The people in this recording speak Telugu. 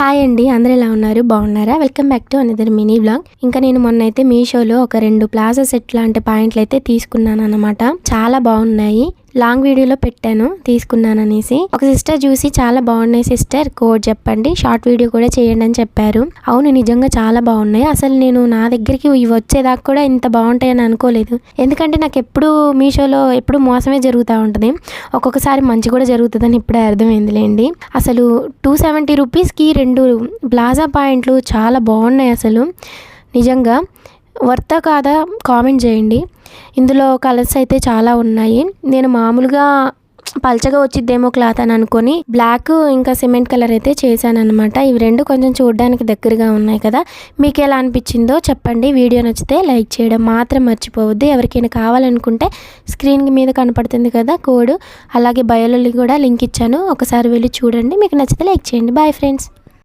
హాయ్ అండి, అందరూ ఎలా ఉన్నారు? బాగున్నారా? Welcome back to another mini vlog. ఇంకా నేను మొన్నైతే మీషోలో ఒక 2 ప్లాజా సెట్ లాంటి పాయింట్లు అయితే తీసుకున్నాను అనమాట. చాలా బాగున్నాయి. లాంగ్ వీడియోలో పెట్టాను తీసుకున్నాననేసి. ఒక సిస్టర్ చూసి చాలా బాగున్నాయి సిస్టర్, కోడ్ చెప్పండి, షార్ట్ వీడియో కూడా చేయండి అని చెప్పారు. అవును, నిజంగా చాలా బాగున్నాయి. అసలు నేను నా దగ్గరికి ఇవి వచ్చేదాకా కూడా ఇంత బాగుంటాయని అనుకోలేదు. ఎందుకంటే నాకు ఎప్పుడు మీషోలో ఎప్పుడు మోసమే జరుగుతూ ఉంటుంది. ఒక్కొక్కసారి మంచి కూడా జరుగుతుందని ఇప్పుడే అర్థమైందిలేండి. అసలు 270 రూపీస్కి 2 ప్లాజా పాయింట్లు చాలా బాగున్నాయి. అసలు నిజంగా వర్తా కాదా కామెంట్ చేయండి. ఇందులో కలర్స్ అయితే చాలా ఉన్నాయి. నేను మామూలుగా పల్చగా వచ్చిద్దేమో క్లాత్ అని అనుకొని బ్లాక్ ఇంకా సిమెంట్ కలర్ అయితే చేశాను అనమాట. ఇవి రెండు కొంచెం చూడడానికి దగ్గరగా ఉన్నాయి కదా. మీకు ఎలా అనిపించిందో చెప్పండి. వీడియో నచ్చితే లైక్ చేయడం మాత్రం మర్చిపోవద్దు. ఎవరికైనా కావాలనుకుంటే స్క్రీన్ మీద కనపడుతుంది కదా కోడ్, అలాగే బయోలో కూడా లింక్ ఇచ్చాను, ఒకసారి వెళ్ళి చూడండి. మీకు నచ్చితే లైక్ చేయండి. Bye friends.